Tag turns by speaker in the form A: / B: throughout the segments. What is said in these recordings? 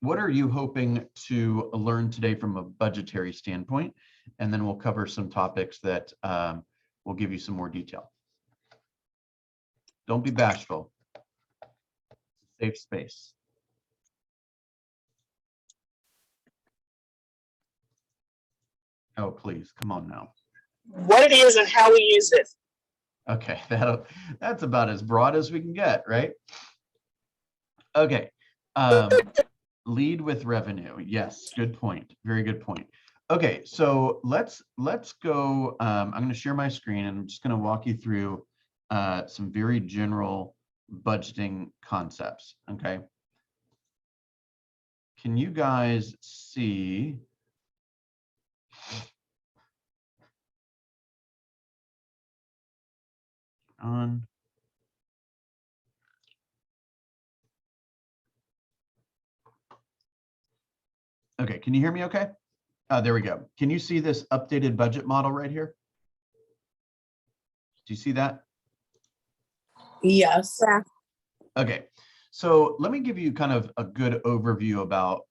A: what are you hoping to learn today from a budgetary standpoint? And then we'll cover some topics that will give you some more detail. Don't be bashful. Safe space. Oh, please, come on now.
B: What it is and how we use it.
A: Okay, that's about as broad as we can get, right? Okay, lead with revenue. Yes, good point. Very good point. Okay, so let's go. I'm going to share my screen, and I'm just going to walk you through some very general budgeting concepts. Okay, can you guys see? On. Okay, can you hear me okay? There we go. Can you see this updated budget model right here? Do you see that?
B: Yes.
A: Okay, so let me give you kind of a good overview about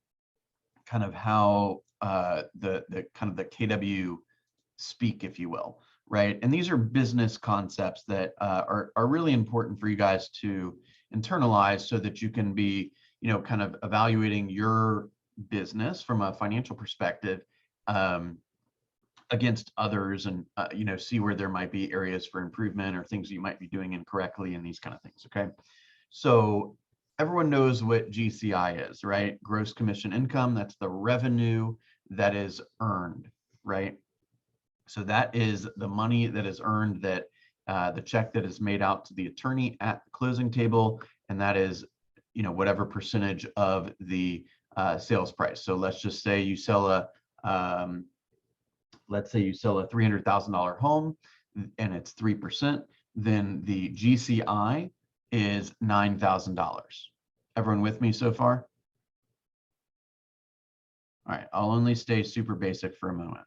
A: kind of how the KW speak, if you will, right? And these are business concepts that are really important for you guys to internalize so that you can be, kind of evaluating your business from a financial perspective against others, and see where there might be areas for improvement or things you might be doing incorrectly and these kind of things. Okay, so everyone knows what GCI is, right? Gross commission income. That's the revenue that is earned, right? So that is the money that is earned, that the check that is made out to the attorney at the closing table, and that is, whatever percentage of the sales price. So let's just say you sell a $300,000 home, and it's 3%. Then the GCI is $9,000. Everyone with me so far? All right, I'll only stay super basic for a moment.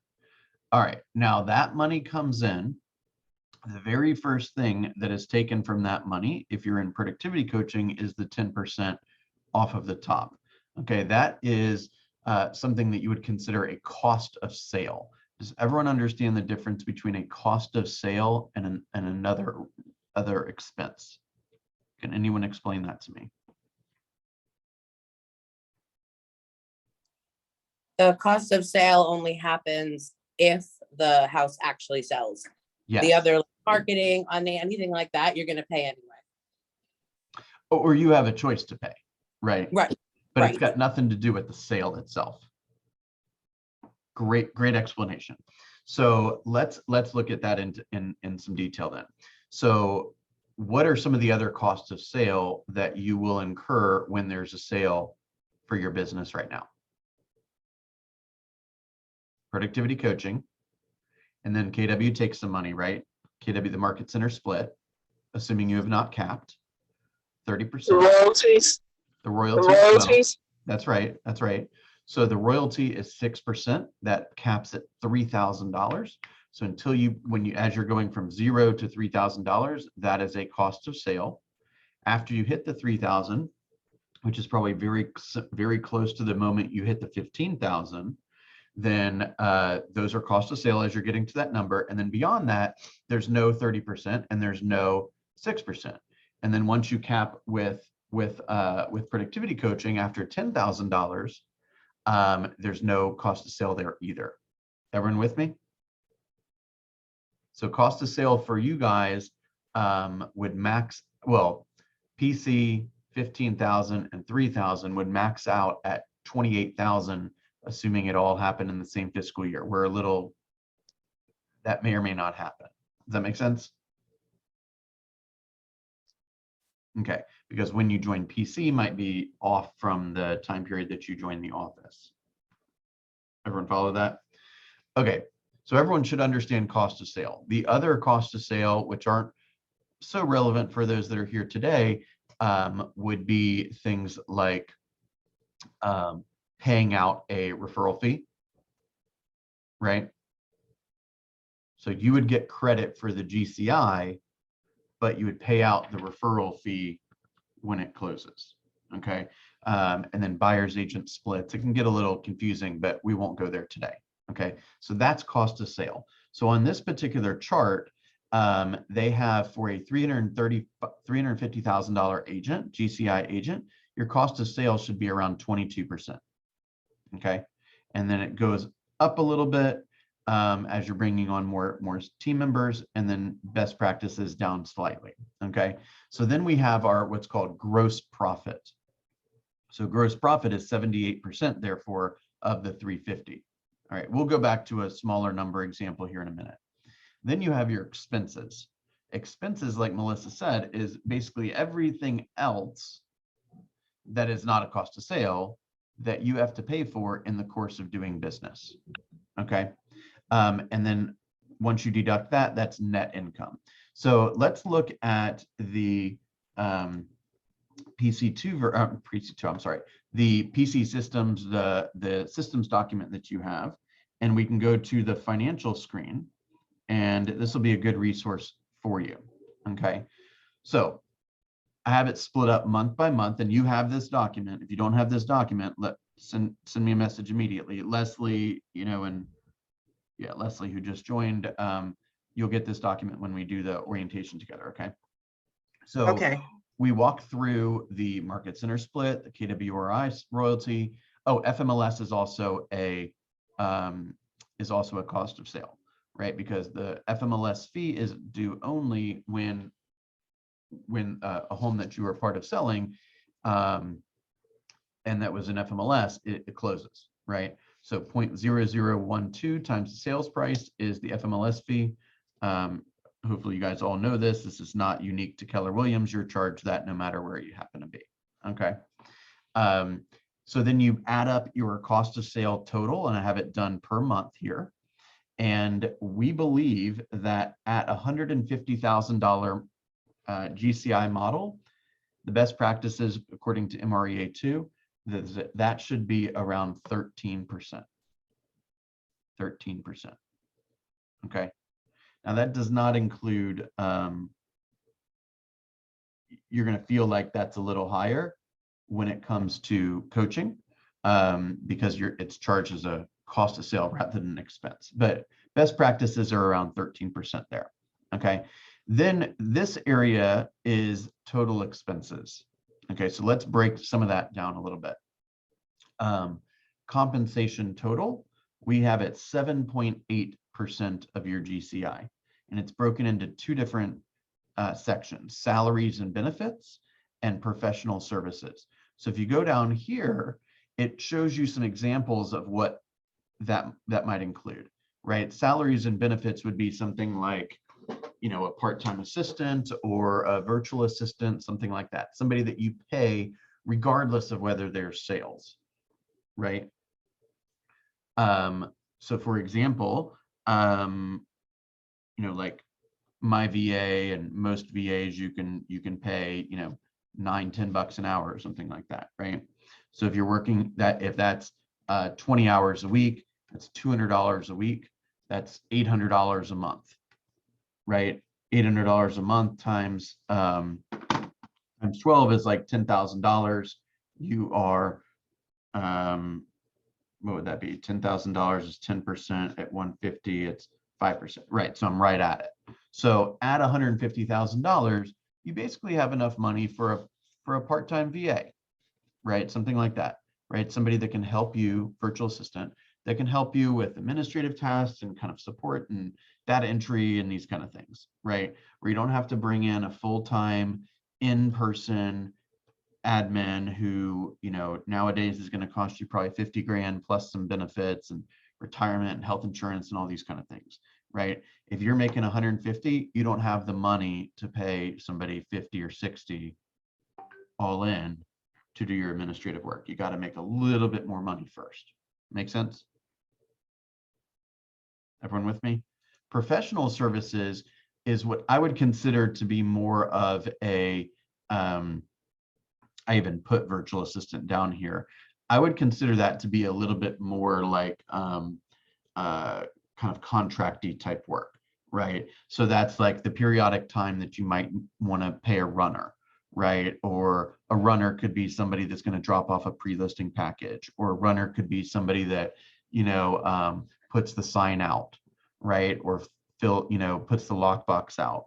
A: All right, now that money comes in. The very first thing that is taken from that money, if you're in productivity coaching, is the 10% off of the top. Okay, that is something that you would consider a cost of sale. Does everyone understand the difference between a cost of sale and other expense? Can anyone explain that to me?
C: The cost of sale only happens if the house actually sells.
A: Yes.
C: The other marketing, on anything like that, you're going to pay anyway.
A: Or you have a choice to pay, right?
C: Right.
A: But
C: right.
A: It's got nothing to do with the sale itself. Great explanation. So let's look at that in some detail then. So what are some of the other costs of sale that you will incur when there's a sale for your business right now? Productivity coaching, and then KW takes some money, right? KW, the market center split, assuming you have not capped, 30%.
B: The royalties.
A: The royalties.
B: The royalties.
A: Well, that's right. So the royalty is 6%. That caps at $3,000. So as you're going from $0 to $3,000, that is a cost of sale. After you hit the 3,000, which is probably very, very close to the moment you hit the 15,000, then those are cost of sale as you're getting to that number. And then beyond that, there's no 30% and there's no 6%. And then once you cap with productivity coaching after $10,000, there's no cost of sale there either. Everyone with me? So cost of sale for you guys would max, well, PC 15,000 and 3,000 would max out at 28,000, assuming it all happened in the same fiscal year. We're that may or may not happen. Does that make sense? Okay, because when you join PC might be off from the time period that you join the office. Everyone follow that? Okay, so everyone should understand cost of sale. The other cost of sale, which aren't so relevant for those that are here today, would be things like paying out a referral fee, right? So you would get credit for the GCI, but you would pay out the referral fee when it closes, okay? and then buyer's agent splits. It can get a little confusing, but we won't go there today. Okay, so that's cost of sale. So on this particular chart, they have for a $350,000 agent, GCI agent, your cost of sales should be around 22%. Okay, and then it goes up a little bit as you're bringing on more team members, and then best practices down slightly. Okay, so then we have our what's called gross profit. So gross profit is 78%, therefore, of the 350. All right, we'll go back to a smaller number example here in a minute. Then you have your expenses. Expenses, like Melissa said, is basically everything else that is not a cost of sale that you have to pay for in the course of doing business. Okay, and then once you deduct that, that's net income. So let's look at the PC2, I'm sorry, the PC systems, the systems document that you have, and we can go to the financial screen, and this will be a good resource for you. Okay, so I have it split up month by month, and you have this document. If you don't have this document, send me a message immediately. Leslie, and yeah, Leslie, who just joined, you'll get this document when we do the orientation together. Okay, so
D: Okay.
A: we walk through the market center split, the KWRI royalty. Oh, FMLS is also a cost of sale, right? Because the FMLS fee is due only when a home that you are part of selling, and that was an FMLS, it closes, right? So 0.0012 times the sales price is the FMLS fee. Hopefully you guys all know this. This is not unique to Keller Williams. You're charged that no matter where you happen to be. Okay. So then you add up your cost of sale total, and I have it done per month here. And we believe that at $150,000 GCI model, the best practices according to MREA2, that should be around 13%. 13%. Okay. Now that does not include, you're going to feel like that's a little higher when it comes to coaching, because it's charged as a cost of sale rather than an expense. But best practices are around 13% there. Okay. Then this area is total expenses. Okay, so let's break some of that down a little bit. Compensation total, we have at 7.8% of your GCI, and it's broken into two different sections: salaries and benefits and professional services. So if you go down here, it shows you some examples of what that might include, right? Salaries and benefits would be something like, a part-time assistant or a virtual assistant, something like that. Somebody that you pay regardless of whether there's sales, right? So for example, like my VA and most VAs, you can pay, $9-10 an hour or something like that, right? So if you're working if that's 20 hours a week, that's $200 a week, that's $800 a month, right? $800 a month times 12 is like $10,000. You are, what would that be? $10,000 is 10% at 150, it's 5%, right? So I'm right at it. So at $150,000, you basically have enough money for a part-time VA, right? Something like that, right? Somebody that can help you, virtual assistant, that can help you with administrative tasks and kind of support and data entry and these kind of things, right? Where you don't have to bring in a full-time in-person admin who, nowadays is going to cost you probably 50 grand plus some benefits and retirement and health insurance and all these kind of things, right? If you're making 150, you don't have the money to pay somebody 50 or 60 all in to do your administrative work. You got to make a little bit more money first. Make sense? Everyone with me? Professional services is what I would consider to be more of a, I even put virtual assistant down here. I would consider that to be a little bit more like kind of contracty type work, right? So that's like the periodic time that you might want to pay a runner, right? Or a runner could be somebody that's going to drop off a pre-listing package, or a runner could be somebody that, puts the sign out, right? Or puts the lockbox out,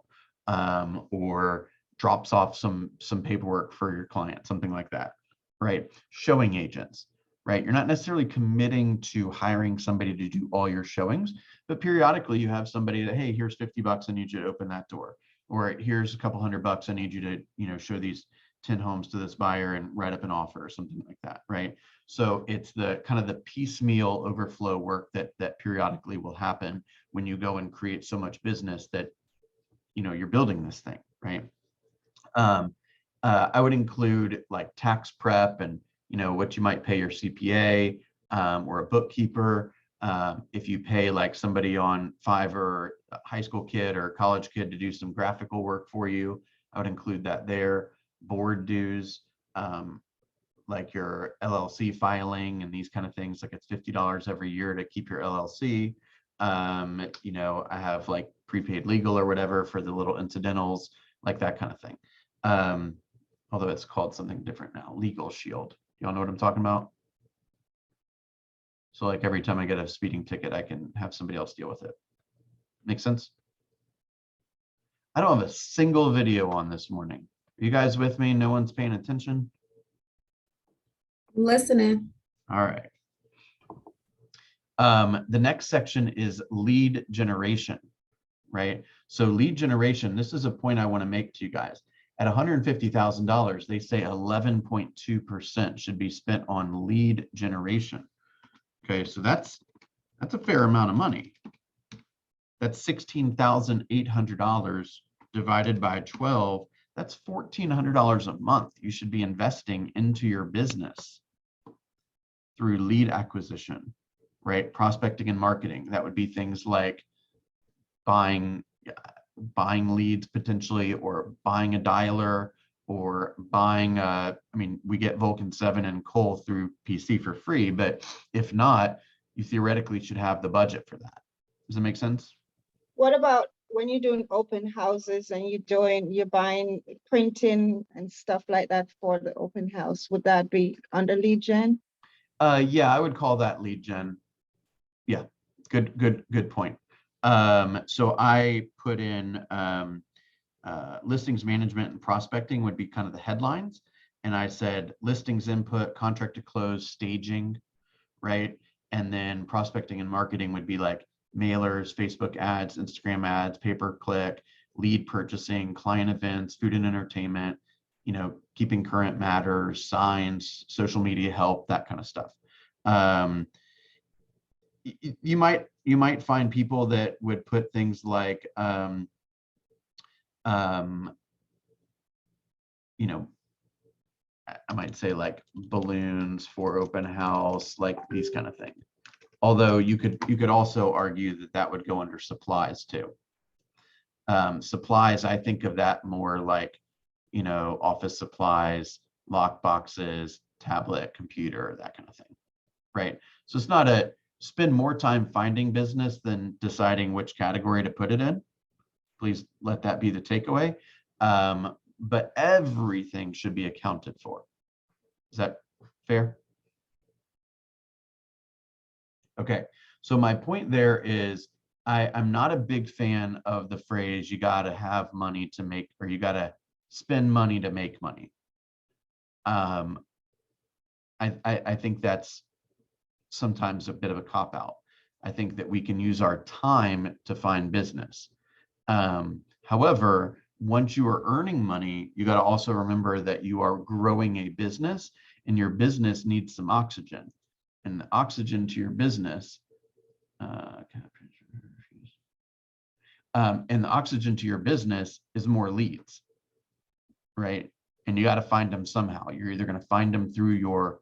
A: or drops off some paperwork for your client, something like that, right? Showing agents, right? You're not necessarily committing to hiring somebody to do all your showings, but periodically you have somebody that, hey, here's $50, I need you to open that door. Or here's a couple $100, I need you to, show these 10 homes to this buyer and write up an offer or something like that, right? So it's the kind of the piecemeal overflow work that periodically will happen when you go and create so much business that, you're building this thing, right? I would include like tax prep and, what you might pay your CPA, or a bookkeeper. If you pay like somebody on Fiverr, a high school kid or a college kid to do some graphical work for you, I would include that there. Board dues, like your LLC filing and these kind of things, like it's $50 every year to keep your LLC. I have like prepaid legal or whatever for the little incidentals, like that kind of thing. Although it's called something different now, Legal Shield. Y'all know what I'm talking about? So like every time I get a speeding ticket, I can have somebody else deal with it. Make sense? I don't have a single video on this morning. Are you guys with me? No one's paying attention?
D: Listening.
A: All right. The next section is lead generation, right? So lead generation, this is a point I want to make to you guys. At $150,000, they say 11.2% should be spent on lead generation. Okay, so that's a fair amount of money. That's $16,800 divided by 12. That's $1,400 a month you should be investing into your business through lead acquisition, right? Prospecting and marketing. That would be things like buying leads potentially, or buying a dialer, or buying we get Vulcan 7 and Cole through PC for free, but if not, you theoretically should have the budget for that. Does that make sense?
D: What about when you're doing open houses and you're buying printing and stuff like that for the open house? Would that be under lead gen?
A: Yeah, I would call that lead gen. Yeah, good point. So I put in listings management and prospecting would be kind of the headlines. And I said listings input, contract to close, staging, right? And then prospecting and marketing would be like mailers, Facebook ads, Instagram ads, pay-per-click, lead purchasing, client events, food and entertainment, keeping current matters, signs, social media help, that kind of stuff. You might find people that would put things like I might say like balloons for open house, like these kind of things. Although you could also argue that would go under supplies too. Supplies, I think of that more like, office supplies, lock boxes, tablet, computer, that kind of thing, right? So it's not spend more time finding business than deciding which category to put it in. Please let that be the takeaway. But everything should be accounted for. Is that fair? Okay, so my point there is I'm not a big fan of the phrase, you got to have money to make, or you got to spend money to make money. I think that's sometimes a bit of a cop-out. I think that we can use our time to find business. However, once you are earning money, you got to also remember that you are growing a business, and your business needs some oxygen. And the oxygen to your business, and the oxygen to your business is more leads, right? And you got to find them somehow. You're either going to find them through your,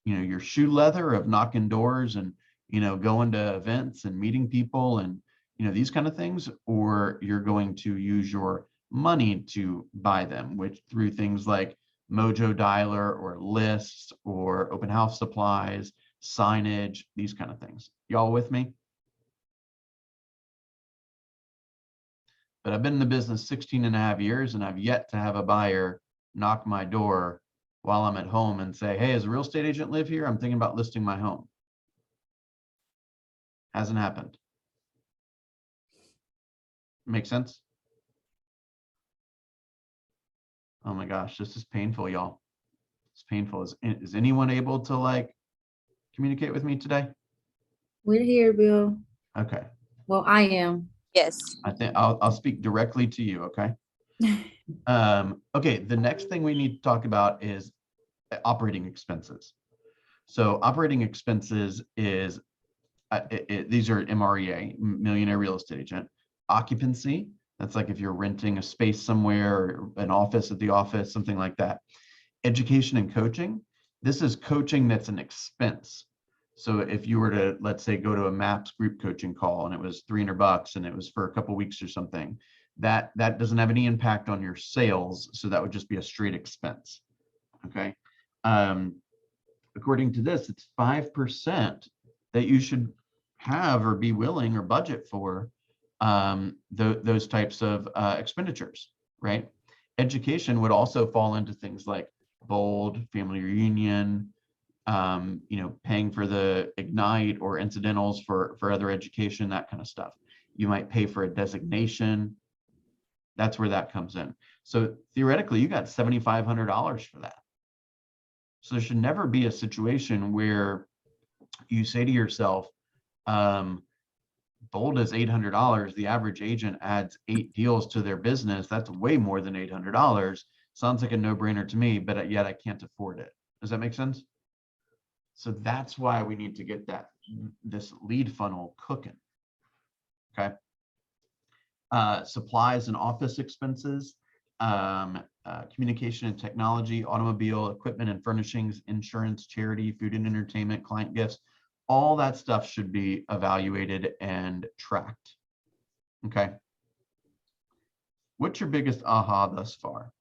A: your shoe leather of knocking doors and, going to events and meeting people and, these kind of things, or you're going to use your money to buy them, which through things like Mojo Dialer or lists or open house supplies, signage, these kind of things. Y'all with me? But I've been in the business 16 and a half years, and I've yet to have a buyer knock my door while I'm at home and say, hey, does a real estate agent live here? I'm thinking about listing my home. Hasn't happened. Make sense? Oh my gosh, this is painful, y'all. It's painful. Is anyone able to like communicate with me today?
E: We're here, Bill.
A: Okay.
E: Well, I am.
C: Yes.
A: I think I'll speak directly to you. Okay. Okay. The next thing we need to talk about is operating expenses. So operating expenses is these are MREA, Millionaire Real Estate Agent. Occupancy, that's like if you're renting a space somewhere or an office at the office, something like that. Education and coaching, this is coaching that's an expense. So if you were to, let's say, go to a MAPS group coaching call and it was $300 and it was for a couple weeks or something, that doesn't have any impact on your sales. So that would just be a straight expense. Okay. According to this, it's 5% that you should have or be willing or budget for those types of expenditures, right? Education would also fall into things like Bold, family reunion, paying for the Ignite or incidentals for other education, that kind of stuff. You might pay for a designation. That's where that comes in. So theoretically, you got $7,500 for that. So there should never be a situation where you say to yourself, Bold is $800. The average agent adds 8 deals to their business. That's way more than $800. Sounds like a no-brainer to me, but yet I can't afford it. Does that make sense? So that's why we need to get this lead funnel cooking. Okay. Supplies and office expenses, communication and technology, automobile, equipment and furnishings, insurance, charity, food and entertainment, client gifts. All that stuff should be evaluated and tracked. Okay. What's your biggest aha thus far?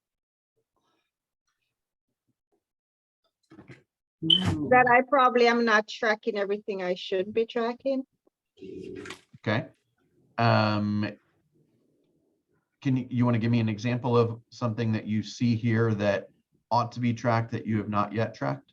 D: That I probably am not tracking everything I should be tracking.
A: Okay. Can you want to give me an example of something that you see here that ought to be tracked that you have not yet tracked?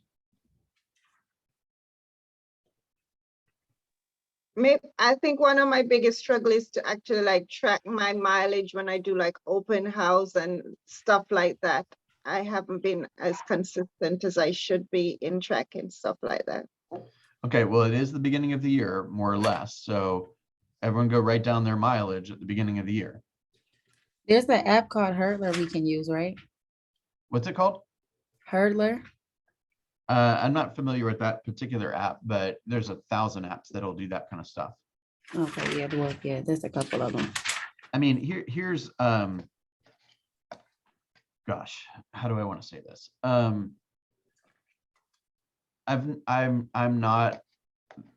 D: I think one of my biggest struggle is to actually like track my mileage when I do like open house and stuff like that. I haven't been as consistent as I should be in tracking stuff like that.
A: Okay, well, it is the beginning of the year, more or less. So everyone go write down their mileage at the beginning of the year.
E: There's an app called Hurdler we can use, right?
A: What's it called?
E: Hurdler.
A: I'm not familiar with that particular app, but there's 1,000 apps that'll do that kind of stuff.
E: Okay, yeah, well, yeah, there's a couple of them.
A: I mean, here's gosh, how do I want to say this? I'm not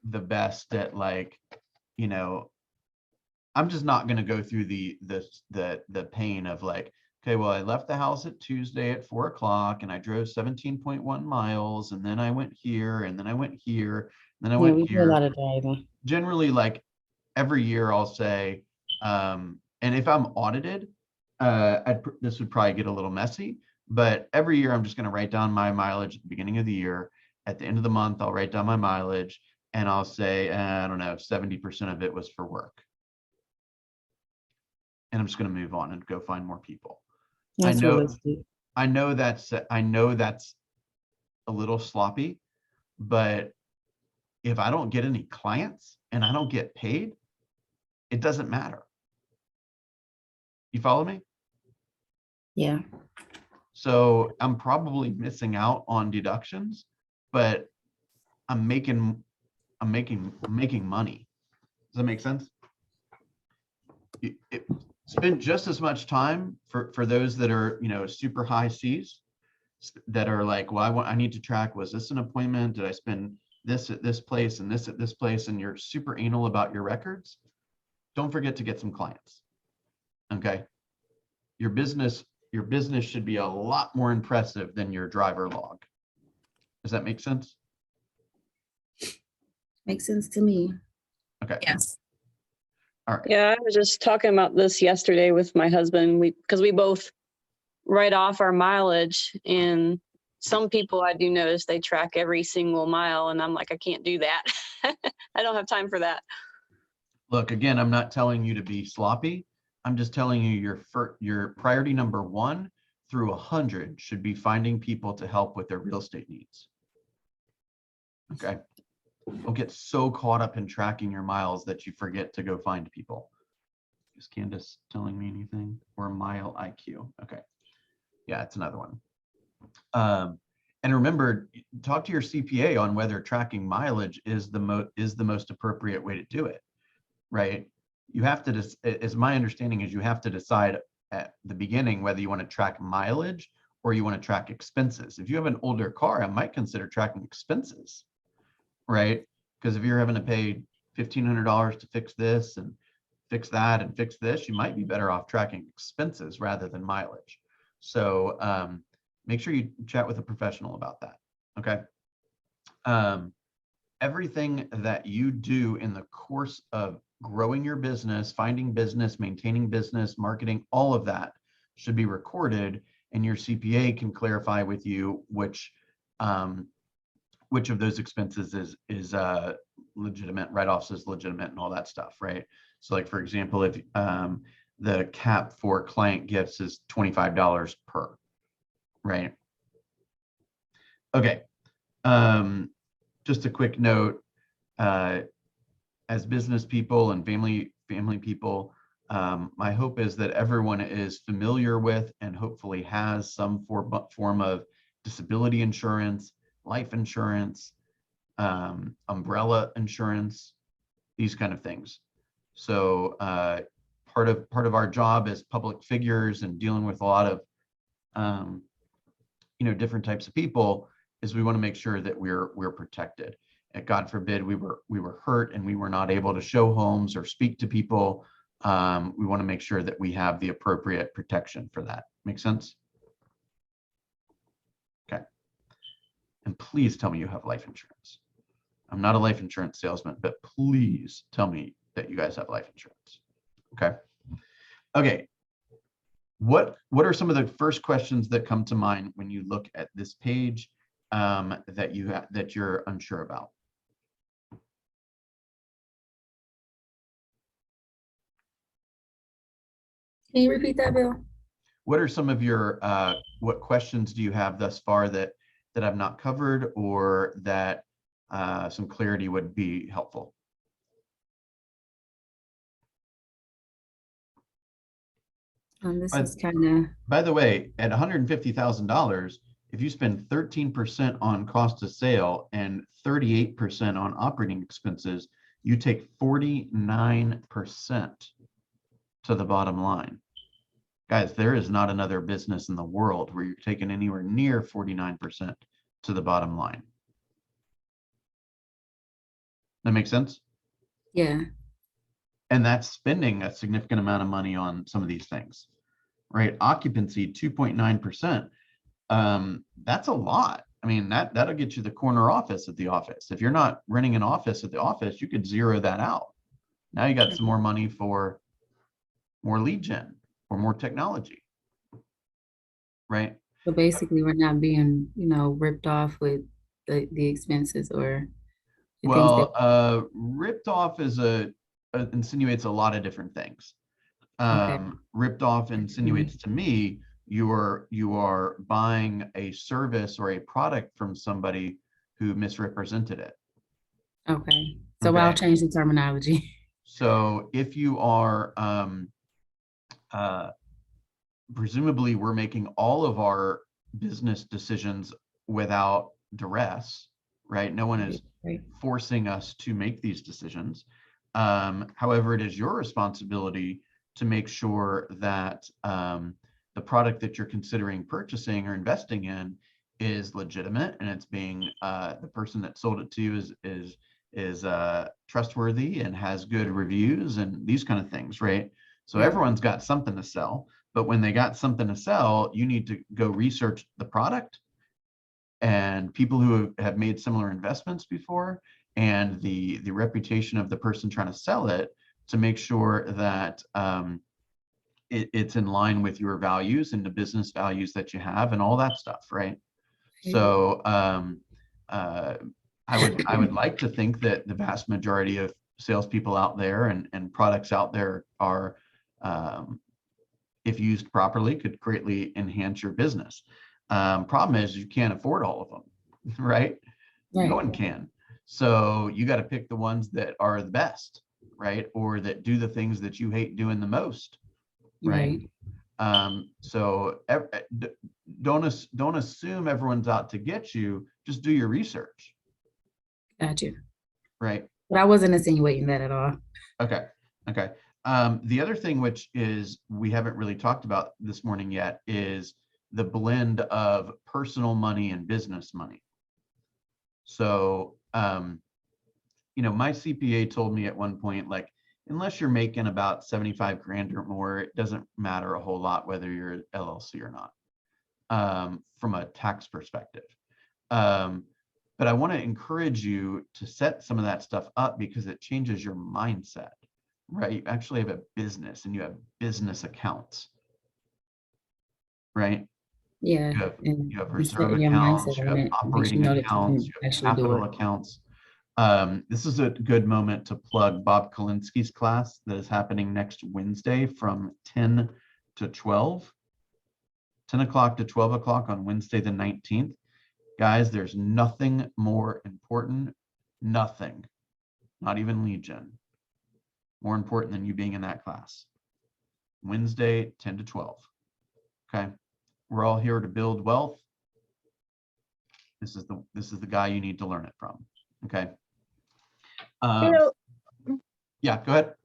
A: the best at like, I'm just not going to go through the pain of like, okay, well, I left the house at Tuesday at 4 o'clock and I drove 17.1 miles and then I went here and then I went here and then I went
E: we do a
A: here.
E: lot of driving.
A: Generally, like every year I'll say, and if I'm audited, this would probably get a little messy, but every year I'm just going to write down my mileage at the beginning of the year. At the end of the month, I'll write down my mileage and I'll say, I don't know, 70% of it was for work. And I'm just going to move on and go find more people.
E: That's
A: I know that's a little sloppy, but if I don't get any clients and I don't get paid, it doesn't matter. You follow me?
E: Yeah.
A: So I'm probably missing out on deductions, but I'm making money. Does that make sense? Spend just as much time for those that are, super high C's that are like, well, I need to track, was this an appointment? Did I spend this at this place and this at this place? And you're super anal about your records. Don't forget to get some clients. Okay. Your business should be a lot more impressive than your driver log. Does that make sense?
E: Makes sense to me.
A: Okay.
C: Yes.
A: All right.
B: Yeah, I was just talking about this yesterday with my husband. Because we both
F: write off our mileage. And some people I do notice they track every single mile, and I'm like, I can't do that. I don't have time for that.
A: Look, again, I'm not telling you to be sloppy. I'm just telling you your priority number 1 through 100 should be finding people to help with their real estate needs. Okay. Don't get so caught up in tracking your miles that you forget to go find people. Is Candace telling me anything? Or mile IQ? Okay. Yeah, it's another one. And remember, talk to your CPA on whether tracking mileage is the most appropriate way to do it, right? You have to, as my understanding is, you have to decide at the beginning whether you want to track mileage or you want to track expenses. If you have an older car, I might consider tracking expenses, right? Because if you're having to pay $1,500 to fix this and fix that and fix this, you might be better off tracking expenses rather than mileage. So make sure you chat with a professional about that, okay? Everything that you do in the course of growing your business, finding business, maintaining business, marketing, all of that should be recorded, and your CPA can clarify with you which of those expenses is legitimate, write-offs is legitimate, and all that stuff, right? So like, for example, if the cap for client gifts is $25 per, right? Okay. Just a quick note, as business people and family people, my hope is that everyone is familiar with and hopefully has some form of disability insurance, life insurance, umbrella insurance, these kind of things. So part of our job as public figures and dealing with a lot of different types of people is we want to make sure that we're protected. And God forbid we were hurt and we were not able to show homes or speak to people. We want to make sure that we have the appropriate protection for that. Make sense? Okay. And please tell me you have life insurance. I'm not a life insurance salesman, but please tell me that you guys have life insurance. Okay. Okay. What are some of the first questions that come to mind when you look at this page that you're unsure about?
E: Can you repeat that, Bill?
A: What are some of your what questions do you have thus far that I've not covered, or that some clarity would be helpful?
E: This is kind of.
A: By the way, at $150,000, if you spend 13% on cost of sale and 38% on operating expenses, you take 49% to the bottom line. Guys, there is not another business in the world where you're taking anywhere near 49% to the bottom line. That makes sense?
E: Yeah.
A: And that's spending a significant amount of money on some of these things, right? Occupancy, 2.9%. That's a lot. I mean, that'll get you the corner office at the office. If you're not renting an office at the office, you could zero that out. Now you got some more money for more lead gen or more technology, right?
E: So basically, we're not being, ripped off with the expenses or the things that.
A: Well, ripped off is insinuates a lot of different things.
E: Okay.
A: Ripped off insinuates to me you are buying a service or a product from somebody who misrepresented it.
E: Okay. So I'll change the terminology.
A: So if you are presumably we're making all of our business decisions without duress, right? No one is forcing us to make these decisions. However, it is your responsibility to make sure that the product that you're considering purchasing or investing in is legitimate, and it's being the person that sold it to you is trustworthy and has good reviews and these kind of things, right? So everyone's got something to sell, but when they got something to sell, you need to go research the product and people who have made similar investments before and the reputation of the person trying to sell it to make sure that it's in line with your values and the business values that you have and all that stuff, right? So I would like to think that the vast majority of salespeople out there and products out there are, if used properly, could greatly enhance your business. Problem is you can't afford all of them, right? No one can. So you got to pick the ones that are the best, right? Or that do the things that you hate doing the most, right? So don't assume everyone's out to get you. Just do your research.
E: Got you.
A: Right.
E: But I wasn't insinuating that at all.
A: Okay. Okay. The other thing, which is we haven't really talked about this morning yet, is the blend of personal money and business money. So, my CPA told me at one point, like, unless you're making about 75 grand or more, it doesn't matter a whole lot whether you're an LLC or not, from a tax perspective. But I want to encourage you to set some of that stuff up because it changes your mindset, right? You actually have a business and you have business accounts, right?
E: Yeah.
A: You have
E: and
A: reserve
E: setting your
A: accounts,
E: mindset
A: you
E: on
A: have
E: it makes you
A: operating
E: know that you
A: accounts,
E: can
A: you have
E: actually do
A: capital
E: it.
A: accounts. This is a good moment to plug Bob Kalinsky's class that is happening next Wednesday from 10 to 12, 10 o'clock to 12 o'clock on Wednesday the 19th. Guys, there's nothing more important, nothing, not even lead gen, more important than you being in that class. Wednesday, 10 to 12. Okay. We're all here to build wealth. This is the guy you need to learn it from. Okay.
D: Bill,
A: Yeah, go ahead.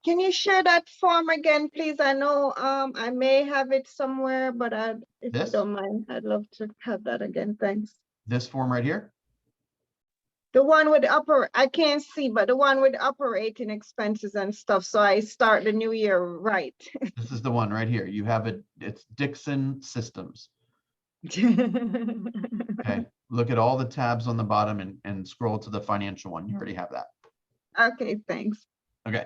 D: can you share that form again, please? I know I may have it somewhere, but if you
A: This?
D: don't mind, I'd love to have that again. Thanks.
A: This form right here.
D: The one with I can't see, but the one with operating expenses and stuff. So I start the new year right.
A: This is the one right here. You have it's Dixon Systems. Okay. Look at all the tabs on the bottom and scroll to the financial one. You already have that.
D: Okay, thanks.
A: Okay.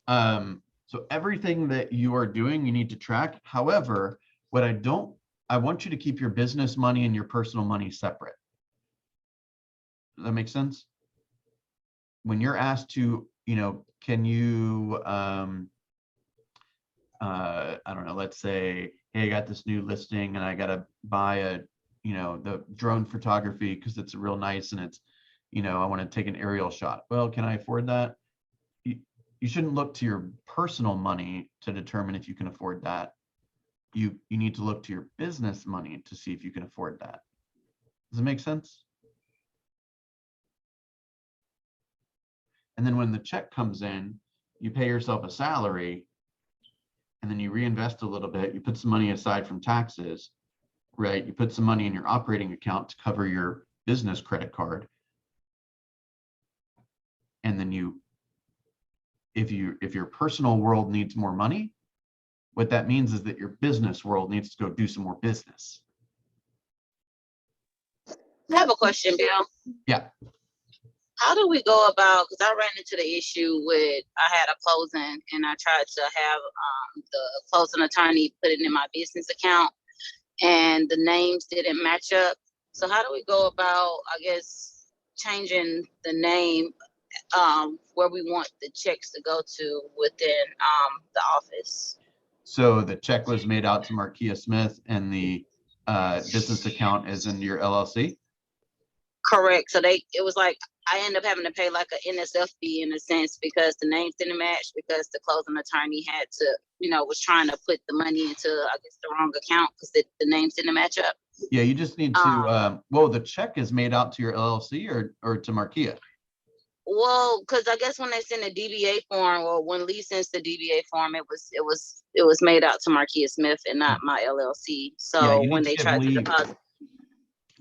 A: So everything that you are doing, you need to track. However, I want you to keep your business money and your personal money separate. Does that make sense? When you're asked to, can you, I don't know, let's say, hey, I got this new listing and I got to buy the drone photography because it's real nice and it's, I want to take an aerial shot. Well, can I afford that? You shouldn't look to your personal money to determine if you can afford that. You need to look to your business money to see if you can afford that. Does it make sense? And then when the check comes in, you pay yourself a salary and then you reinvest a little bit. You put some money aside from taxes, right? You put some money in your operating account to cover your business credit card. And then if your personal world needs more money, what that means is that your business world needs to go do some more business.
G: I have a question, Bill.
A: Yeah.
G: How do we go about, because I ran into the issue with, I had a closing and I tried to have the closing attorney put it in my business account and the names didn't match up. So how do we go about, I guess, changing the name where we want the checks to go to within the office?
A: So the check was made out to Markia Smith and the business account is in your LLC?
G: Correct. So it was like, I ended up having to pay like an NSF fee in a sense because the names didn't match because the closing attorney had to, was trying to put the money into, I guess, the wrong account because the names didn't match up.
A: Yeah, you just need to, well, the check is made out to your LLC or to Markia?
G: Well, because I guess when they send a DBA form or when Lee sends the DBA form, it was made out to Markia Smith and not my LLC. So when they tried to deposit.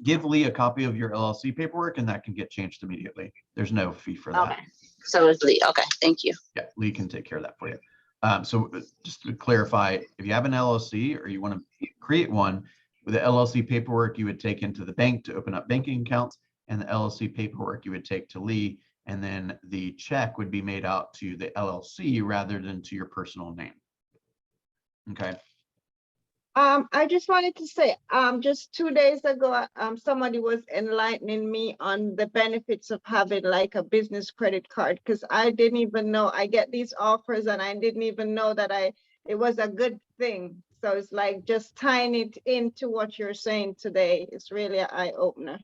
A: Give Lee a copy of your LLC paperwork and that can get changed immediately. There's no fee for that.
G: Okay. So it's Lee. Okay, thank you.
A: Yeah, Lee can take care of that for you. So just to clarify, if you have an LLC or you want to create one, with the LLC paperwork you would take into the bank to open up banking accounts, and the LLC paperwork you would take to Lee, and then the check would be made out to the LLC rather than to your personal name. Okay.
D: I just wanted to say, just 2 days ago, somebody was enlightening me on the benefits of having like a business credit card, because I didn't even know I get these offers and I didn't even know that it was a good thing. So it's like just tying it into what you're saying today. It's really an eye opener.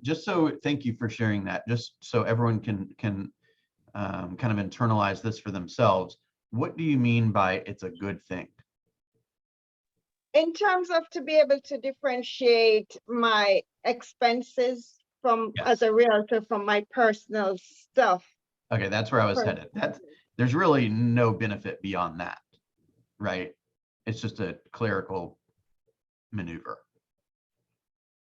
A: Just so, thank you for sharing that. Just so everyone can kind of internalize this for themselves. What do you mean by it's a good thing?
D: In terms of to be able to differentiate my expenses from,
A: Yes.
D: as a realtor, from my personal stuff.
A: Okay, that's where I was headed. There's really no benefit beyond that, right? It's just a clerical maneuver,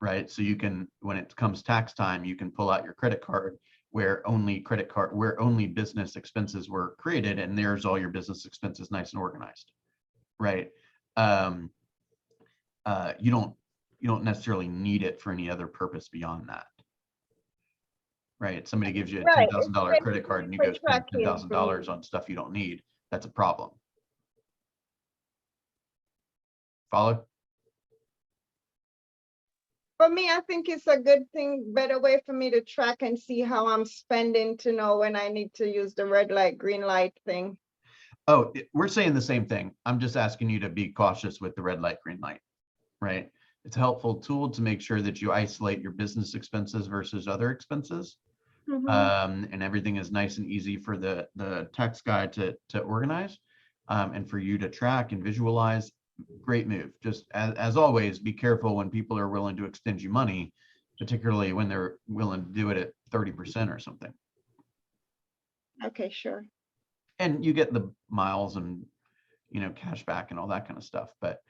A: right? So you can, when it comes tax time, you can pull out your credit card where only business expenses were created, and there's all your business expenses nice and organized, right? You don't necessarily need it for any other purpose beyond that, right? Somebody gives you a
D: Right,
A: $10,000 credit card and you go spend
D: tracking
A: $10,000 on stuff you don't need. That's a problem. Follow?
D: For me, I think it's a good thing, better way for me to track and see how I'm spending, to know when I need to use the red light, green light thing.
A: Oh, we're saying the same thing. I'm just asking you to be cautious with the red light, green light, right? It's a helpful tool to make sure that you isolate your business expenses versus other expenses. And everything is nice and easy for the tax guy to organize, and for you to track and visualize. Great move. Just as always, be careful when people are willing to extend you money, particularly when they're willing to do it at 30% or something.
D: Okay, sure.
A: And you get the miles and, you know, cash back and all that kind of stuff. But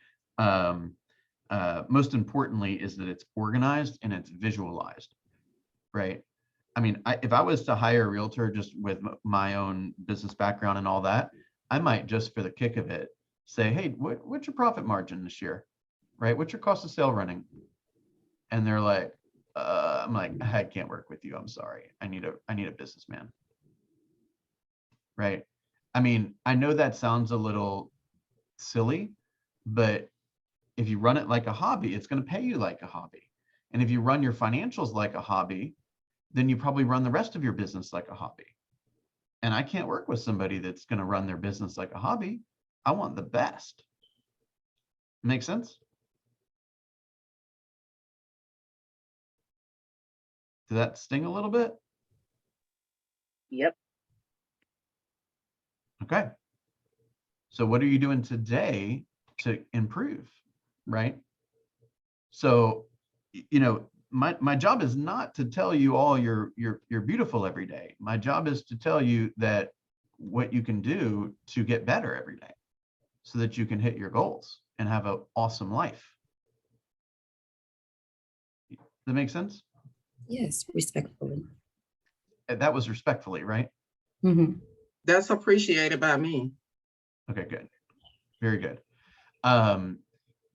A: most importantly is that it's organized and it's visualized, right? I mean, if I was to hire a realtor just with my own business background and all that, I might just for the kick of it say, hey, what's your profit margin this year, right? What's your cost of sale running? And they're like, I'm like, I can't work with you. I'm sorry. I need a businessman, right? I mean, I know that sounds a little silly, but if you run it like a hobby, it's going to pay you like a hobby. And if you run your financials like a hobby, then you probably run the rest of your business like a hobby. And I can't work with somebody that's going to run their business like a hobby. I want the best. Make sense? Does that sting a little bit?
B: Yep.
A: Okay. So what are you doing today to improve, right? So, you know, my job is not to tell you all you're beautiful every day. My job is to tell you that what you can do to get better every day so that you can hit your goals and have an awesome life. Does that make sense?
E: Yes, respectfully.
A: That was respectfully, right?
E: Mm-hmm.
H: That's appreciated by me.
A: Okay, good. Very good.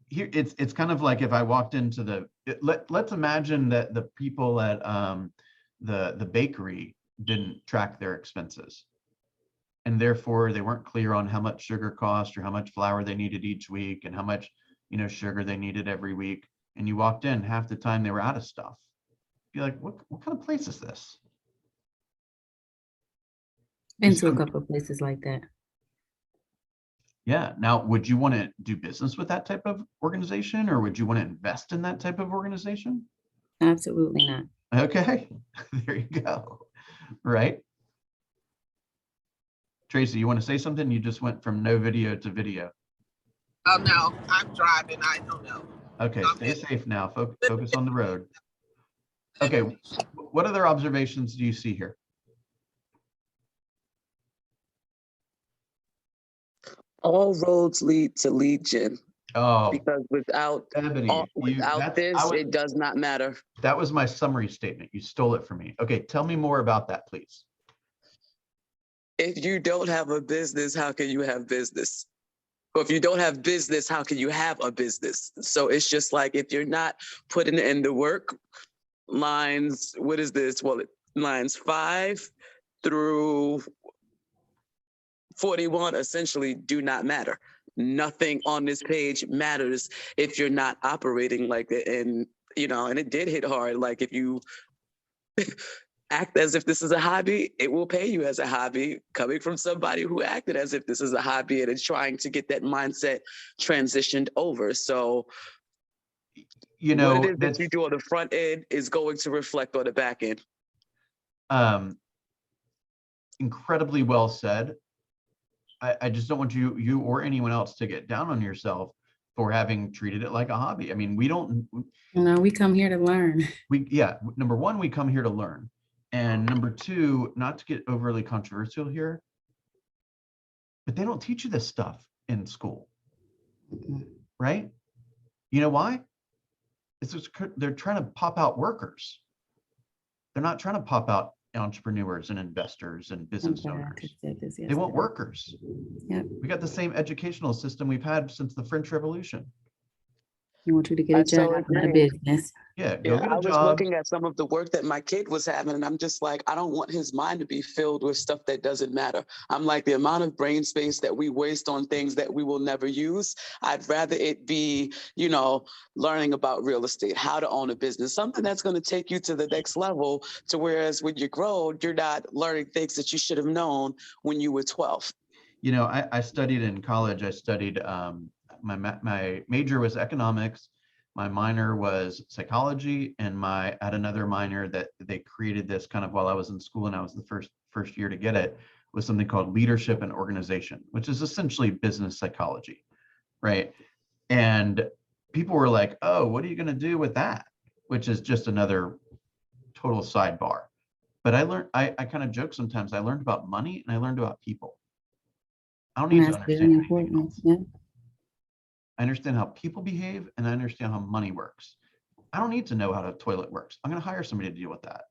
A: Here it's kind of like if I walked into let's imagine that the people at the bakery didn't track their expenses, and therefore they weren't clear on how much sugar cost or how much flour they needed each week and how much, you know, sugar they needed every week. And you walked in, half the time they were out of stuff. You're like, what kind of place is this?
E: Been to a couple of places like that.
A: Yeah. Now, would you want to do business with that type of organization, or would you want to invest in that type of organization?
E: Absolutely not.
A: Okay. There you go. Right. Tracy, you want to say something? You just went from no video to video.
I: Oh, no, I'm driving. I don't know.
A: Okay. Stay safe now. Focus on the road. Okay. What other observations do you see here?
J: All roads lead to Legion,
A: Oh,
J: because without
A: Ebony,
J: this, it does not matter.
A: That was my summary statement. You stole it from me. Okay, tell me more about that, please.
J: If you don't have a business, how can you have business? Or if you don't have business, how can you have a business? So it's just like, if you're not putting in the work, lines, what is this? Well, lines 5 through 41 essentially do not matter. nothing on this page matters if you're not operating like it. And, you know, and it did hit hard. Like if you act as if this is a hobby, it will pay you as a hobby, coming from somebody who acted as if this is a hobby and is trying to get that mindset transitioned over. So
A: You
J: what
A: know,
J: it is that
A: that's
J: you do on the front end is going to reflect on the back end.
A: incredibly well said. I just don't want you or anyone else to get down on yourself for having treated it like a hobby. I mean, we don't,
E: You know, we come here to learn.
A: yeah, number one, we come here to learn. And number two, not to get overly controversial here, but they don't teach you this stuff in school, right? You know why? It's just, they're trying to pop out workers. They're not trying to pop out entrepreneurs and investors and business owners. They want workers.
E: Yep.
A: We got the same educational system we've had since the French Revolution.
E: They want you to get
J: I
E: a job,
J: so
E: not a
J: agree.
E: business.
A: Yeah, go
J: Yeah,
A: get
J: I
A: a
J: was
A: job.
J: looking at some of the work that my kid was having, and I'm just like, I don't want his mind to be filled with stuff that doesn't matter. I'm like, the amount of brain space that we waste on things that we will never use, I'd rather it be, you know, learning about real estate, how to own a business, something that's going to take you to the next level, to whereas when you grow, you're not learning things that you should have known when you were 12.
A: You know, I studied in college. I studied, my major was economics. My minor was psychology, and I had another minor that they created this kind of while I was in school, and I was the first year to get it, was something called leadership and organization, which is essentially business psychology, right? And people were like, oh, what are you going to do with that? Which is just another total sidebar. But I learned, I kind of joke sometimes, I learned about money and I learned about people. I don't need
E: And
A: to
E: that's
A: understand
E: very
A: anything
E: important.
A: else.
E: Yeah.
A: I understand how people behave and I understand how money works. I don't need to know how the toilet works. I'm going to hire somebody to deal with that.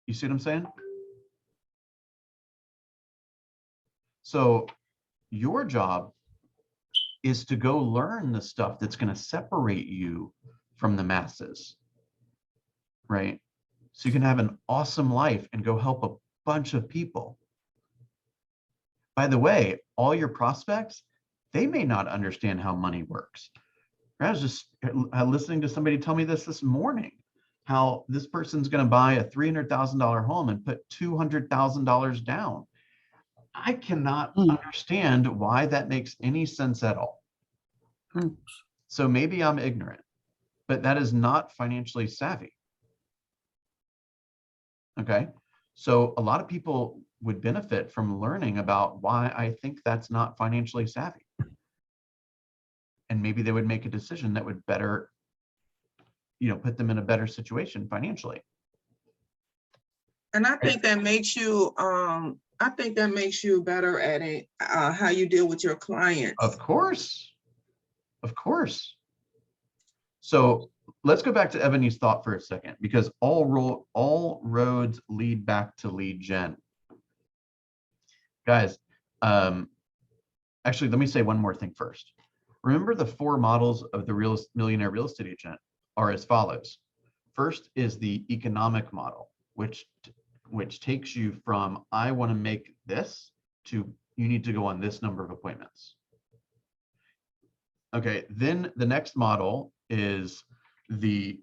A: You see what I'm saying? So your job is to go learn the stuff that's going to separate you from the masses, right? So you can have an awesome life and go help a bunch of people. By the way, all your prospects, they may not understand how money works. I was just listening to somebody tell me this morning, how this person's going to buy a $300,000 home and put $200,000 down. I cannot understand why that makes any sense at all. So maybe I'm ignorant, but that is not financially savvy. Okay, so a lot of people would benefit from learning about why I think that's not financially savvy. And maybe they would make a decision that would better, you know, put them in a better situation financially.
H: And I think that makes you, better at it, how you deal with your clients.
A: Of course. Of course. So let's go back to Ebony's thought for a second, because all roads lead back to lead gen. Guys, actually, let me say one more thing first. Remember, the 4 models of the millionaire real estate agent are as follows. First is the economic model, which takes you from I want to make this to you need to go on this number of appointments. Okay, then the next model is the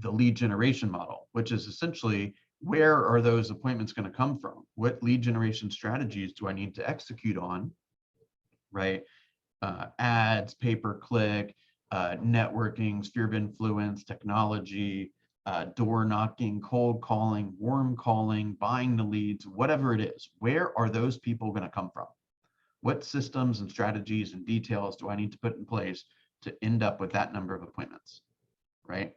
A: lead generation model, which is essentially where are those appointments going to come from? What lead generation strategies do I need to execute on, right? Ads, pay-per-click, networking, sphere of influence, technology, door knocking, cold calling, warm calling, buying the leads, whatever it is. Where are those people going to come from? What systems and strategies and details do I need to put in place to end up with that number of appointments, right?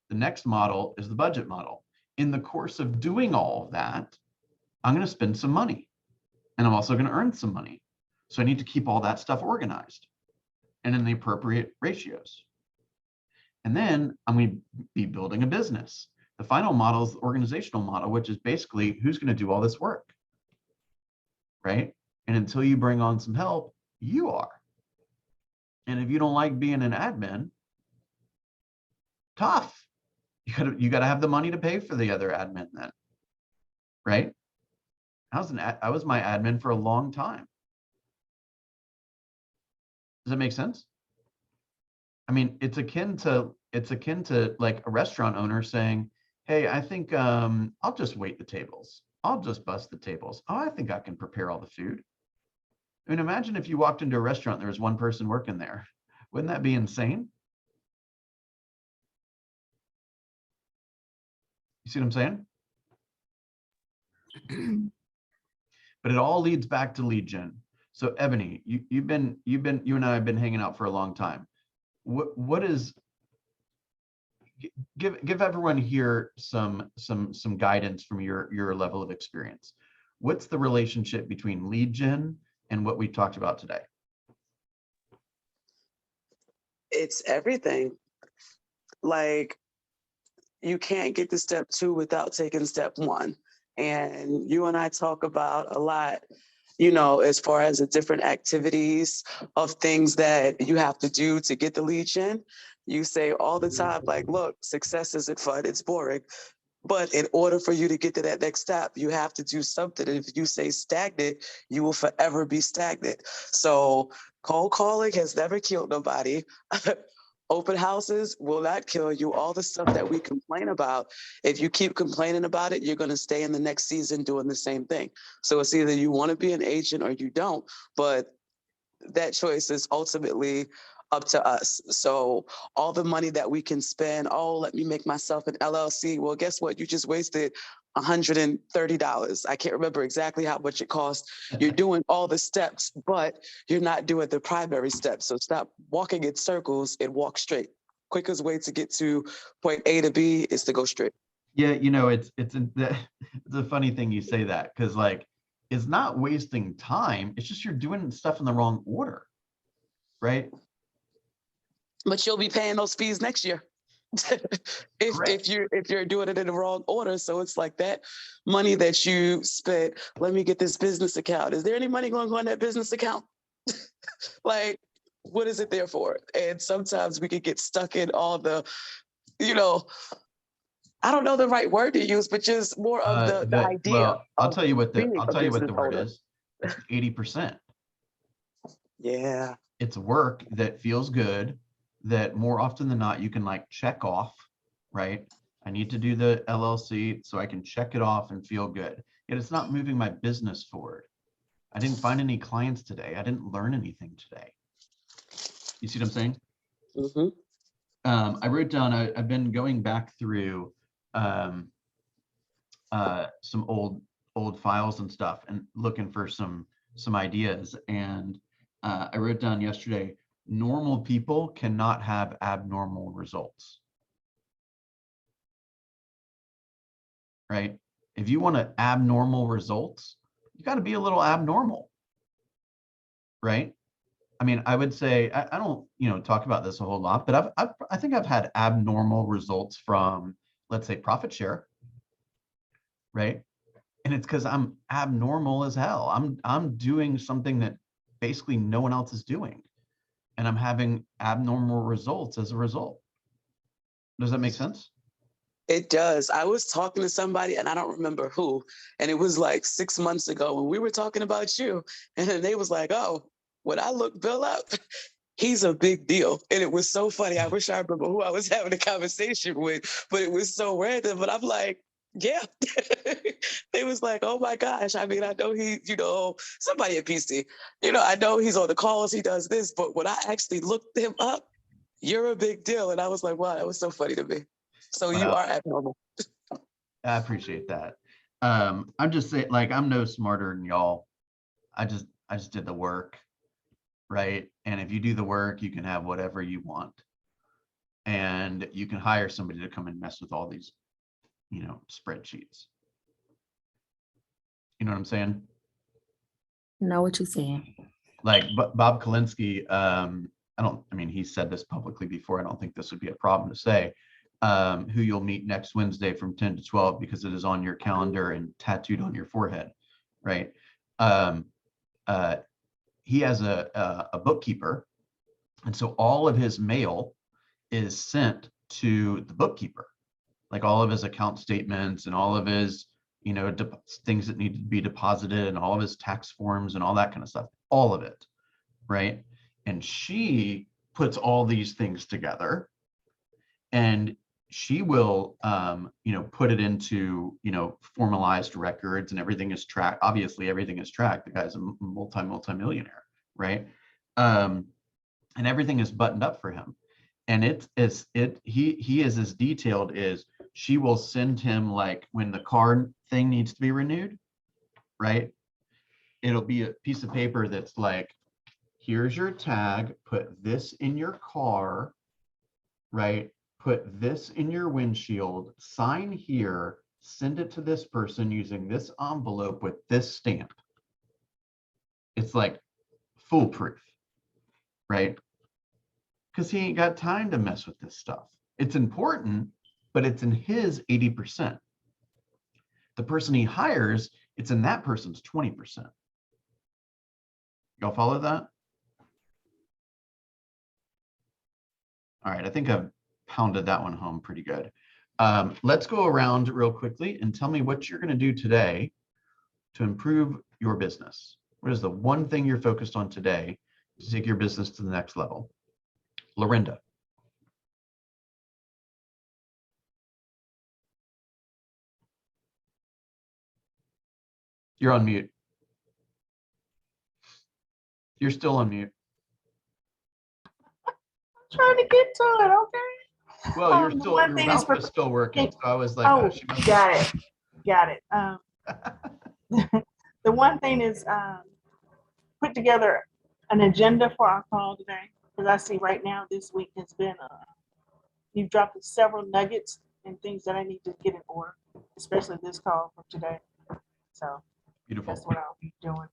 A: The next model is the budget model. In the course of doing all of that, I'm going to spend some money, and I'm also going to earn some money. So I need to keep all that stuff organized and in the appropriate ratios. And then I'm going to be building a business. The final model is the organizational model, which is basically who's going to do all this work, right? And until you bring on some help, you are. And if you don't like being an admin, tough. You got to have the money to pay for the other admin then, right? I was my admin for a long time. Does that make sense? I mean, it's akin to like a restaurant owner saying, hey, I think I'll just wait the tables. I'll just bust the tables. Oh, I think I can prepare all the food. I mean, imagine if you walked into a restaurant, there was one person working there. Wouldn't that be insane? You see what I'm saying? But it all leads back to lead gen. So Ebony, you and I have been hanging out for a long time. What is, give everyone here some guidance from your level of experience. What's the relationship between lead gen and what we talked about today?
J: It's everything. Like, you can't get to step 2 without taking step 1. And you and I talk about a lot, you know, as far as the different activities of things that you have to do to get the lead gen. You say all the time, like, look, success isn't fun, it's boring. But in order for you to get to that next step, you have to do something. And if you say stagnant, you will forever be stagnant. So cold calling has never killed nobody. Open houses will not kill you. All the stuff that we complain about, if you keep complaining about it, you're going to stay in the next season doing the same thing. So it's either you want to be an agent or you don't. But that choice is ultimately up to us. So all the money that we can spend, oh, let me make myself an LLC. Well, guess what? You just wasted $130. I can't remember exactly how much it cost. You're doing all the steps, but you're not doing the primary steps. So stop walking in circles and walk straight. Quickest way to get to point A to B is to go straight.
A: Yeah, you know, it's a funny thing you say that, because like, it's not wasting time. It's just you're doing stuff in the wrong order, right?
J: But you'll be paying those fees next year. if you're doing it in the wrong order. So it's like that money that you spent, let me get this business account. Is there any money going to go in that business account? Like, what is it there for? And sometimes we can get stuck in all the, you know, I don't know the right word to use, but just more of the idea.
A: Well, I'll tell you what the word
J: owner
A: is. It's 80%.
J: Yeah.
A: It's work that feels good, that more often than not, you can like check off, right? I need to do the LLC so I can check it off and feel good. Yet it's not moving my business forward. I didn't find any clients today. I didn't learn anything today. You see what I'm saying?
J: Mm-hmm.
A: I wrote down, I've been going back through some old files and stuff and looking for some ideas. And I wrote down yesterday, normal people cannot have abnormal results. Right? If you want abnormal results, you got to be a little abnormal. Right? I mean, I would say, I don't, talk about this a whole lot, but I think I've had abnormal results from, let's say, profit share. Right? And it's because I'm abnormal as hell. I'm doing something that basically no one else is doing. And I'm having abnormal results as a result. Does that make sense?
J: It does. I was talking to somebody and I don't remember who, and it was like 6 months ago when we were talking about you. And then they was like, oh, when I look Bill up, he's a big deal. And it was so funny. I wish I remember who I was having a conversation with, but it was so random. But I'm like, yeah. They was like, oh my gosh. I mean, I know he, somebody at PC, I know he's on the calls, he does this, but when I actually looked him up, you're a big deal. And I was like, wow, that was so funny to me. So you are abnormal.
A: I appreciate that. I'm just saying, like, I'm no smarter than y'all. I just did the work, right? And if you do the work, you can have whatever you want. And you can hire somebody to come and mess with all these, spreadsheets. You know what I'm saying?
E: Know what you're saying.
A: Like Bob Kalinske, he said this publicly before. I don't think this would be a problem to say. Who you'll meet next Wednesday from 10 to 12 because it is on your calendar and tattooed on your forehead, right? He has a bookkeeper, and so all of his mail is sent to the bookkeeper, like all of his account statements and all of his, things that need to be deposited and all of his tax forms and all that kind of stuff, all of it, right? and she puts all these things together, and she will, put it into, formalized records, and everything is tracked. Obviously, everything is tracked. The guy's a multi-millionaire, right? And everything is buttoned up for him. And he is as detailed as she will send him, like when the car thing needs to be renewed, right? It'll be a piece of paper that's like, here's your tag, put this in your car, right? Put this in your windshield, sign here, send it to this person using this envelope with this stamp. It's like foolproof, right? Because he ain't got time to mess with this stuff. It's important, but it's in his 80%. The person he hires, it's in that person's 20%. Y'all follow that? All right, I think I've pounded that one home pretty good. Let's go around real quickly and tell me what you're going to do today to improve your business. What is the one thing you're focused on today to take your business to the next level? Lorinda. You're on mute. You're still on mute.
B: Trying to get to it, okay?
A: Well, you're
B: the
A: still,
B: one
A: your
B: thing is
A: mouth was still working. So I was like,
B: Oh,
A: she must
B: got it. Got it. The one thing is put together an agenda for our call today, because I see right now this week has been you've dropped several nuggets and things that I need to get in order, especially this call for today. So
A: beautiful.
B: that's what I'll be doing.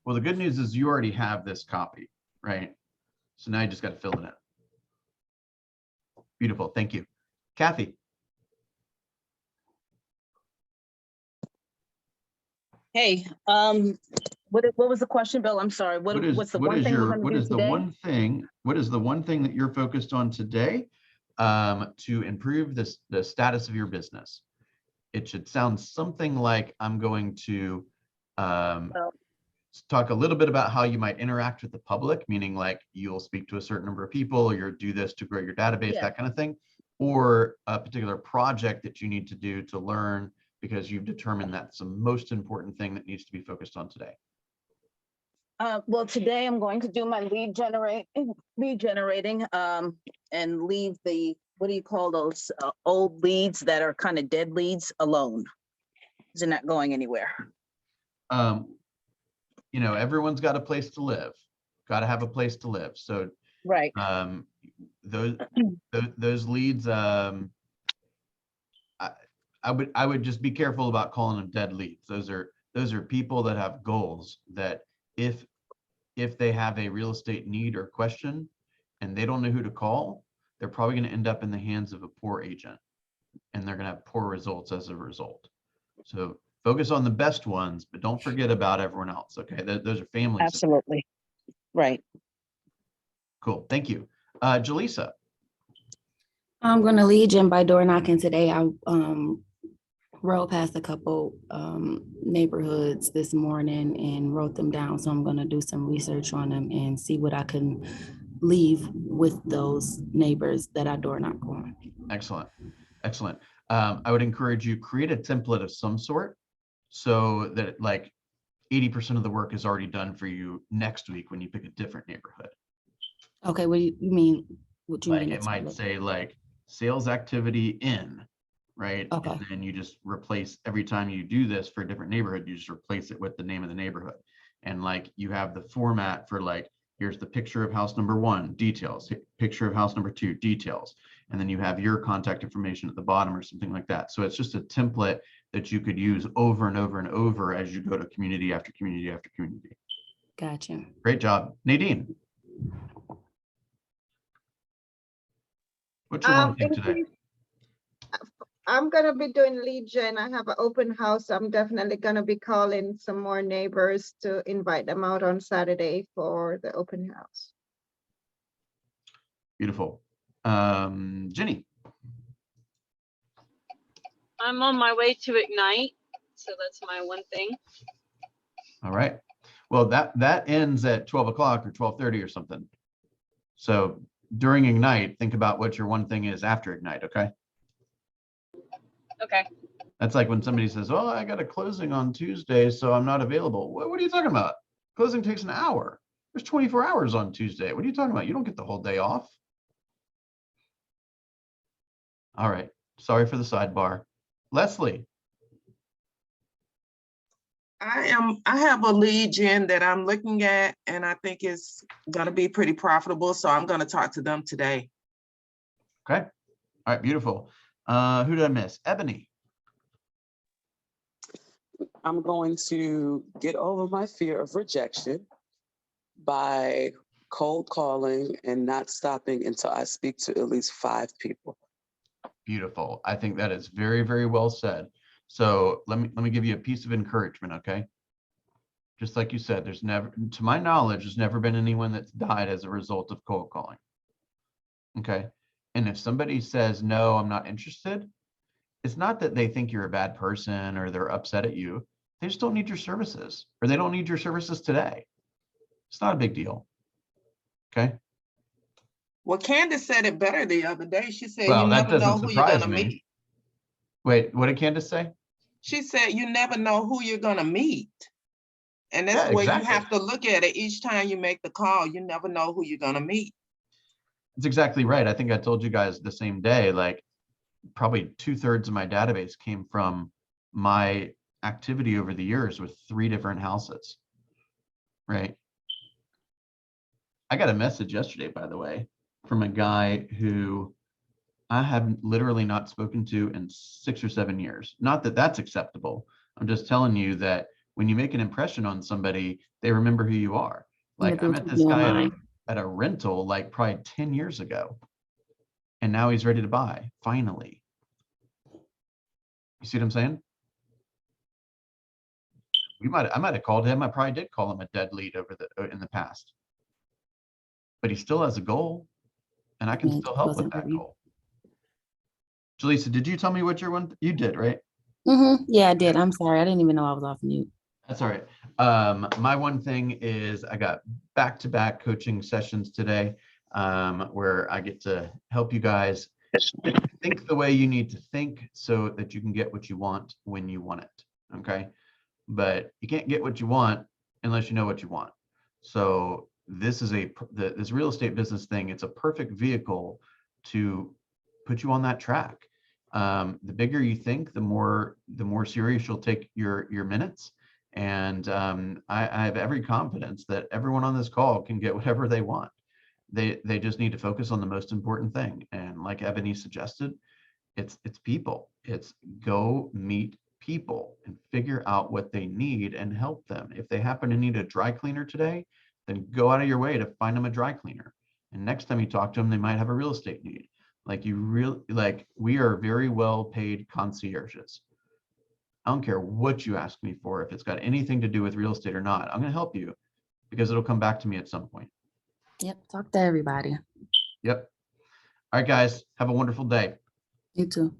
A: Well, the good news is you already have this copy, right? So now you just got to fill it in. Beautiful. Thank you. Kathy.
K: Hey, what was the question, Bill? I'm sorry. What's the one thing we're going to do today?
A: What is the one thing that you're focused on today to improve the status of your business? It should sound something like, I'm going to talk a little bit about how you might interact with the public, meaning like you'll speak to a certain number of people, or you'll do this to grow your database, that kind of thing, or a particular project that you need to do to learn because you've determined that's the most important thing that needs to be focused on today.
K: Well, today I'm going to do my lead generating and leave the, what do you call those old leads that are kind of dead leads alone. They're not going anywhere.
A: Everyone's got a place to live, got to have a place to live. So
K: right.
A: Those leads, I would just be careful about calling them dead leads. Those are people that have goals that if they have a real estate need or question and they don't know who to call, they're probably going to end up in the hands of a poor agent, and they're going to have poor results as a result. So focus on the best ones, but don't forget about everyone else. Okay, those are families.
K: Absolutely. Right.
A: Cool. Thank you. Jaleesa.
E: I'm going to lead gen by door knocking today. I rode past a couple neighborhoods this morning and wrote them down. So I'm going to do some research on them and see what I can leave with those neighbors that I door knock on.
A: Excellent. Excellent. I would encourage you, create a template of some sort so that like 80% of the work is already done for you next week when you pick a different neighborhood.
E: Okay, what do you mean? What do you mean?
A: It might say like sales activity in, right?
E: Okay.
A: And then you just replace, every time you do this for a different neighborhood, you just replace it with the name of the neighborhood. And like you have the format for like, here's the picture of house number 1, details, picture of house number 2, details. And then you have your contact information at the bottom or something like that. So it's just a template that you could use over and over and over as you go to community after community after community.
E: Gotcha.
A: Great job. Nadine. What's your one thing today?
D: I'm going to be doing lead gen. I have an open house. I'm definitely going to be calling some more neighbors to invite them out on Saturday for the open house.
A: Beautiful. Jenny.
F: I'm on my way to Ignite, so that's my one thing.
A: All right. Well, that ends at 12 o'clock or 12:30 or something. So during Ignite, think about what your one thing is after Ignite, okay?
F: Okay.
A: That's like when somebody says, oh, I got a closing on Tuesday, so I'm not available. What are you talking about? Closing takes an hour. There's 24 hours on Tuesday. What are you talking about? You don't get the whole day off. All right. Sorry for the sidebar. Leslie.
H: I have a lead gen that I'm looking at, and I think it's gonna be pretty profitable, so I'm gonna talk to them today.
A: Okay. All right. Beautiful. Who did I miss? Ebony.
J: I'm going to get over my fear of rejection by cold calling and not stopping until I speak to at least 5 people.
A: Beautiful. I think that is very, very well said. So let me give you a piece of encouragement, okay? Just like you said, there's never, to my knowledge, there's never been anyone that's died as a result of cold calling. Okay. And if somebody says, no, I'm not interested, it's not that they think you're a bad person or they're upset at you. They just don't need your services, or they don't need your services today. It's not a big deal. Okay.
H: Well, Candace said it better the other day. She said,
A: Well,
H: you
A: that
H: never know
A: doesn't
H: who you're
A: surprise
H: gonna
A: me.
H: meet.
A: Wait, what did Candace say?
H: She said, you never know who you're gonna meet. And that's
A: Yeah,
H: the way
A: exactly.
H: you have to look at it. Each time you make the call, you never know who you're gonna meet.
A: That's exactly right. I think I told you guys the same day, like probably 2/3 of my database came from my activity over the years with 3 different houses, right? I got a message yesterday, by the way, from a guy who I have literally not spoken to in 6 or 7 years. Not that that's acceptable. I'm just telling you that when you make an impression on somebody, they remember who you are. Like I met this guy at a rental like probably 10 years ago, and now he's ready to buy, finally. You see what I'm saying? I might have called him. I probably did call him a dead lead in the past. But he still has a goal, and I can still help with that goal. Jaleesa, did you tell me what your one? You did, right?
E: Yeah, I did. I'm sorry. I didn't even know I was off mute.
A: That's all right. My one thing is I got back-to-back coaching sessions today, where I get to help you guys think the way you need to think so that you can get what you want when you want it. Okay. But you can't get what you want unless you know what you want. So this is this real estate business thing. It's a perfect vehicle to put you on that track. The bigger you think, the more serious you'll take your minutes. And I have every confidence that everyone on this call can get whatever they want. They just need to focus on the most important thing. And like Ebony suggested, it's people. It's go meet people and figure out what they need and help them. If they happen to need a dry cleaner today, then go out of your way to find them a dry cleaner. And next time you talk to them, they might have a real estate need. We are very well paid concierges. I don't care what you ask me for. If it's got anything to do with real estate or not, I'm going to help you because it'll come back to me at some point.
E: Yep. Talk to everybody.
A: Yep. All right, guys, have a wonderful day.
E: You too.